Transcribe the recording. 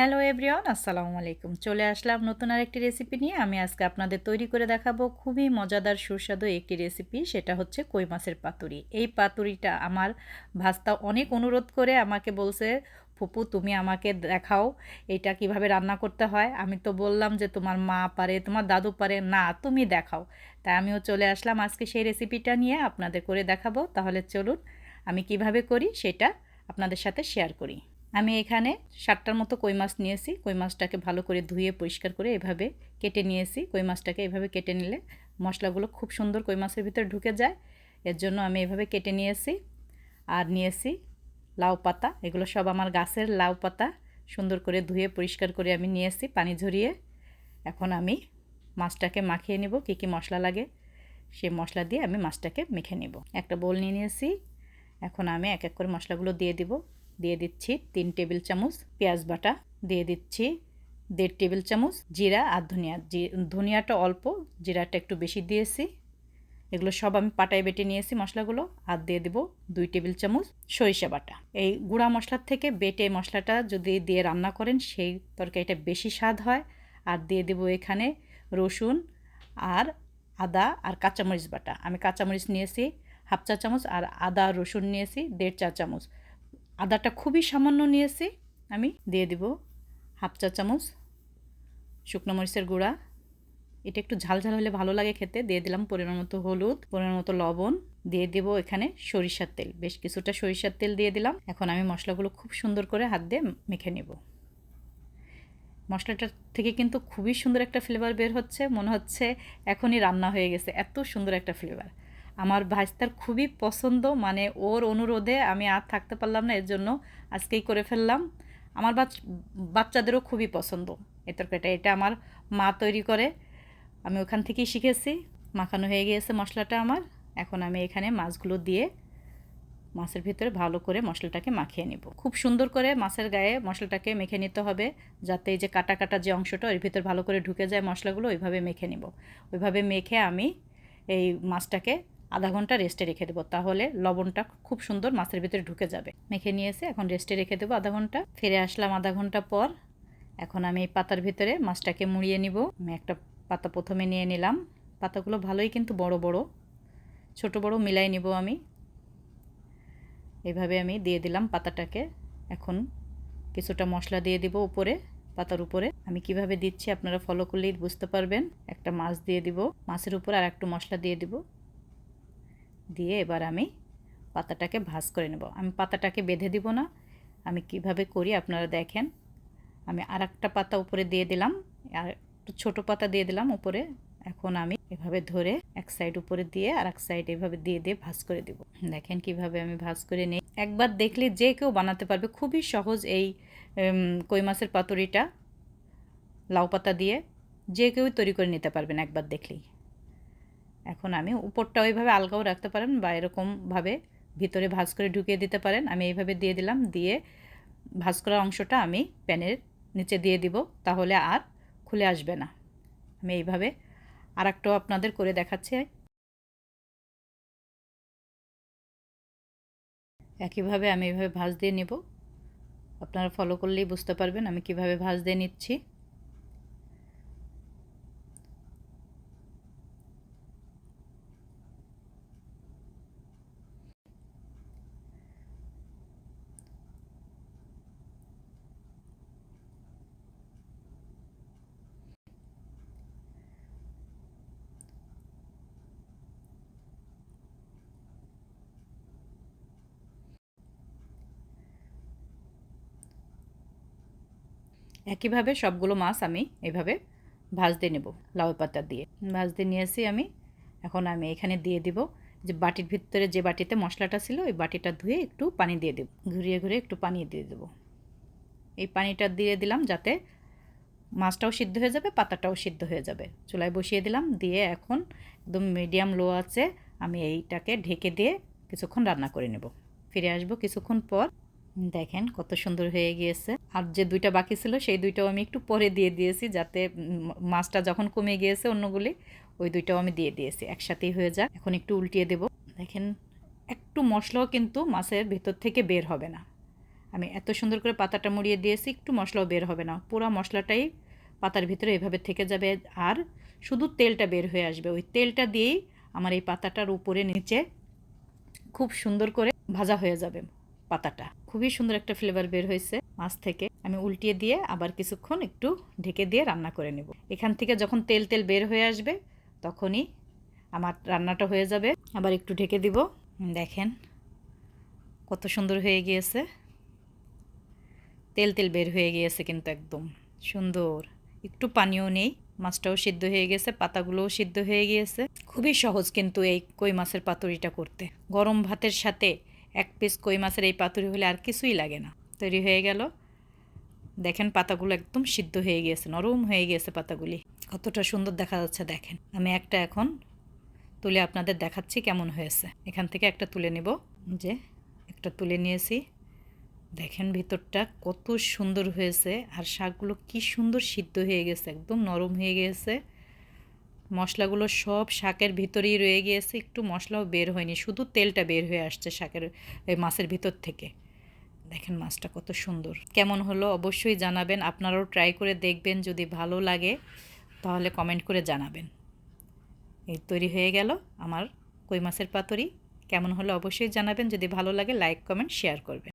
Hello everyone, আসসালামু আলাইকুম। চলে আসলাম নতুন আরেকটি রেসিপি নিয়ে। আমি আজকে আপনাদের তৈরি করে দেখাবো খুবই মজাদার সুস্বাদু একটি রেসিপি। সেটা হচ্ছে কই মাছের পাতুরি। এই পাতুরিটা আমার ভাস্তা অনেক অনুরোধ করে আমাকে বলছে, ফুপু তুমি আমাকে দেখাও এটা কিভাবে রান্না করতে হয়। আমি তো বললাম যে তোমার মা পারে, তোমার দাদু পারে, না তুমি দেখাও। তাই আমিও চলে আসলাম আজকে সেই রেসিপিটা নিয়ে আপনাদের করে দেখাবো। তাহলে চলুন আমি কিভাবে করি সেটা আপনাদের সাথে শেয়ার করি। আমি এখানে 7টার মতো কই মাছ নিয়েছি। কই মাছটাকে ভালো করে ধুয়ে পরিষ্কার করে এভাবে কেটে নিয়েছি। কই মাছটাকে এভাবে কেটে নিলে মশলাগুলো খুব সুন্দর কই মাছের ভিতরে ঢুকে যায়। এর জন্য আমি এভাবে কেটে নিয়েছি। আর নিয়েছি লাউ পাতা। এগুলো সব আমার গাছের লাউ পাতা। সুন্দর করে ধুয়ে পরিষ্কার করে আমি নিয়েছি পানি ঝরিয়ে। এখন আমি মাছটাকে মাখিয়ে নেব। কী কী মশলা লাগে সেই মশলা দিয়ে আমি মাছটাকে মেখে নেব। একটা বোল নিয়ে নিয়েছি। এখন আমি এক এক করে মশলাগুলো দিয়ে দিব। দিয়ে দিচ্ছি 3 টেবিল চামচ পেঁয়াজ বাটা, দিয়ে দিচ্ছি 1.5 টেবিল চামচ জিরা আর ধনিয়া। ধনিয়াটা অল্প, জিরাটা একটু বেশি দিয়েছি। এগুলো সব আমি পাটায় বেটে নিয়েছি মশলাগুলো। আর দিয়ে দেব 2 টেবিল চামচ সরিষা বাটা। এই গুঁড়া মশলার থেকে বেটে মশলাটা যদি দিয়ে রান্না করেন সেই তরকারিটা বেশি স্বাদ হয়। আর দিয়ে দেব এখানে রসুন আর আদা আর কাঁচামরিচ বাটা। আমি কাঁচামরিচ নিয়েছি হাফ চা চামচ আর আদা রসুন নিয়েছি 1.5 চা চামচ। আদাটা খুবই সামান্য নিয়েছি। আমি দিয়ে দিব হাফ চা চামচ শুকনো মরিচের গুঁড়া। এটা একটু ঝাল ঝাল হলে ভালো লাগে খেতে। দিয়ে দিলাম পরিমাণ মতো হলুদ, পরিমাণ মতো লবণ। দিয়ে দেব এখানে সরিষার তেল, বেশ কিছুটা সরিষার তেল দিয়ে দিলাম। এখন আমি মশলাগুলো খুব সুন্দর করে হাত দিয়ে মেখে নেব। মশলাটার থেকে কিন্তু খুবই সুন্দর একটা ফ্লেভার বের হচ্ছে, মনে হচ্ছে এখনই রান্না হয়ে গেছে, এত সুন্দর একটা ফ্লেভার। আমার ভাইস্তার খুবই পছন্দ, মানে ওর অনুরোধে আমি আর থাকতে পারলাম না, এর জন্য আজকেই করে ফেললাম। আমার বাচ্চাদেরও খুবই পছন্দ এই তরকারিটা। এটা আমার মা তৈরি করে, আমি ওখান থেকেই শিখেছি। মাখানো হয়ে গিয়েছে মশলাটা আমার। এখন আমি এখানে মাছগুলো দিয়ে মাছের ভিতরে ভালো করে মশলাটাকে মাখিয়ে নেব। খুব সুন্দর করে মাছের গায়ে মশলাটাকে মেখে নিতে হবে, যাতে এই যে কাটা কাটা যে অংশটা ওর ভিতর ভালো করে ঢুকে যায় মশলাগুলো। ওইভাবে মেখে নেব। ওইভাবে মেখে আমি এই মাছটাকে আধা ঘন্টা রেস্টে রেখে দেবো, তাহলে লবণটা খুব সুন্দর মাছের ভিতরে ঢুকে যাবে। মেখে নিয়েছে, এখন রেস্টে রেখে দেবো আধা ঘন্টা। ফিরে আসলাম আধা ঘন্টা পর। এখন আমি এই পাতার ভিতরে মাছটাকে মুড়িয়ে নিব। আমি একটা পাতা প্রথমে নিয়ে নিলাম। পাতাগুলো ভালোই কিন্তু বড় বড়, ছোট বড় মিলাই নিব আমি। এভাবে আমি দিয়ে দিলাম পাতাটাকে। এখন কিছুটা মশলা দিয়ে দিব উপরে, পাতার উপরে। আমি কিভাবে দিচ্ছি আপনারা ফলো করলেই বুঝতে পারবেন। একটা মাছ দিয়ে দিব, মাছের উপর আর একটু মশলা দিয়ে দিব। দিয়ে এবার আমি পাতাটাকে ভাজ করে নেব। আমি পাতাটাকে বেঁধে দিব না, আমি কিভাবে করি আপনারা দেখেন। আমি আর একটা পাতা উপরে দিয়ে দিলাম, আর একটু ছোটো পাতা দিয়ে দিলাম উপরে। এখন আমি এভাবে ধরে এক সাইড উপরে দিয়ে আর এক সাইড এভাবে দিয়ে দিয়ে ভাজ করে দেব। দেখেন কিভাবে আমি ভাজ করে নিই। একবার দেখলে যে কেউ বানাতে পারবে, খুবই সহজ এই কই মাছের পাতুরিটা। লাউ পাতা দিয়ে যে কেউ তৈরি করে নিতে পারবেন একবার দেখলেই। এখন আমি উপরটা ওইভাবে আলগাও রাখতে পারেন বা এরকমভাবে ভিতরে ভাজ করে ঢুকিয়ে দিতে পারেন। আমি এইভাবে দিয়ে দিলাম, দিয়ে ভাজ করা অংশটা আমি প্যানের নিচে দিয়ে দিব, তাহলে আর খুলে আসবে না। আমি এইভাবে আর একটাও আপনাদের করে দেখাচ্ছি। একইভাবে আমি এইভাবে ভাজ দিয়ে নেব। আপনারা ফলো করলেই বুঝতে পারবেন আমি কিভাবে ভাজ দিয়ে নিচ্ছি। একইভাবে সবগুলো মাছ আমি এভাবে ভাজতে নেব লাউ পাতা দিয়ে। ভাজতে নিয়েছি আমি। এখন আমি এখানে দিয়ে দিব যে বাটির ভিতরে, যে বাটিতে মশলাটা ছিল ওই বাটিটা ধুয়ে একটু পানি দিয়ে দেব, ঘুরিয়ে ঘুরিয়ে একটু পানি দিয়ে দেব। এই পানিটা দিয়ে দিলাম যাতে মাছটাও সিদ্ধ হয়ে যাবে, পাতাটাও সিদ্ধ হয়ে যাবে। চুলায় বসিয়ে দিলাম, দিয়ে এখন একদম মিডিয়াম লো আছে আমি এইটাকে ঢেকে দিয়ে কিছুক্ষণ রান্না করে নেব। ফিরে আসবো কিছুক্ষণ পর। দেখেন কত সুন্দর হয়ে গিয়েছে। আর যে দুইটা বাকি ছিল সেই দুইটাও আমি একটু পরে দিয়ে দিয়েছি, যাতে মাছটা যখন কমে গিয়েছে অন্যগুলি, ওই দুইটাও আমি দিয়ে দিয়েছি, একসাথেই হয়ে যাক। এখন একটু উল্টিয়ে দেব। দেখেন একটু মশলাও কিন্তু মাছের ভেতর থেকে বের হবে না। আমি এত সুন্দর করে পাতাটা মুড়িয়ে দিয়েছি, একটু মশলাও বের হবে না, পুরো মশলাটাই পাতার ভিতরে এভাবে থেকে যাবে আর শুধু তেলটা বের হয়ে আসবে। ওই তেলটা দিয়েই আমার এই পাতাটার উপরে নিচে খুব সুন্দর করে ভাজা হয়ে যাবে। পাতাটা খুবই সুন্দর একটা ফ্লেভার বের হয়েছে মাছ থেকে। আমি উল্টিয়ে দিয়ে আবার কিছুক্ষণ একটু ঢেকে দিয়ে রান্না করে নেব। এখান থেকে যখন তেল তেল বের হয়ে আসবে তখনই আমার রান্নাটা হয়ে যাবে। আবার একটু ঢেকে দিব। দেখেন কত সুন্দর হয়ে গিয়েছে, তেল তেল বের হয়ে গিয়েছে কিন্তু একদম সুন্দর, একটু পানিও নেই। মাছটাও সিদ্ধ হয়ে গেছে, পাতাগুলোও সিদ্ধ হয়ে গিয়েছে। খুবই সহজ কিন্তু এই কই মাছের পাতুরিটা করতে। গরম ভাতের সাথে এক পিস কই মাছের এই পাতুরি হলে আর কিছুই লাগে না। তৈরি হয়ে গেল। দেখেন পাতাগুলো একদম সিদ্ধ হয়ে গিয়েছে, নরম হয়ে গিয়েছে পাতাগুলি, কতটা সুন্দর দেখা যাচ্ছে। দেখেন আমি একটা এখন তুলে আপনাদের দেখাচ্ছি কেমন হয়েছে। এখান থেকে একটা তুলে নেব, যে একটা তুলে নিয়েছি। দেখেন ভিতরটা কত সুন্দর হয়েছে, আর শাকগুলো কি সুন্দর সিদ্ধ হয়ে গেছে, একদম নরম হয়ে গিয়েছে। মশলাগুলো সব শাকের ভিতরেই রয়ে গিয়েছে, একটু মশলাও বের হয়নি, শুধু তেলটা বের হয়ে আসছে শাকের এই মাছের ভিতর থেকে। দেখেন মাছটা কত সুন্দর। কেমন হলো অবশ্যই জানাবেন, আপনারাও ট্রাই করে দেখবেন, যদি ভালো লাগে তাহলে কমেন্ট করে জানাবেন। এই তৈরি হয়ে গেল আমার কই মাছের পাতুরি। কেমন হলো অবশ্যই জানাবেন, যদি ভালো লাগে লাইক কমেন্ট শেয়ার করবেন।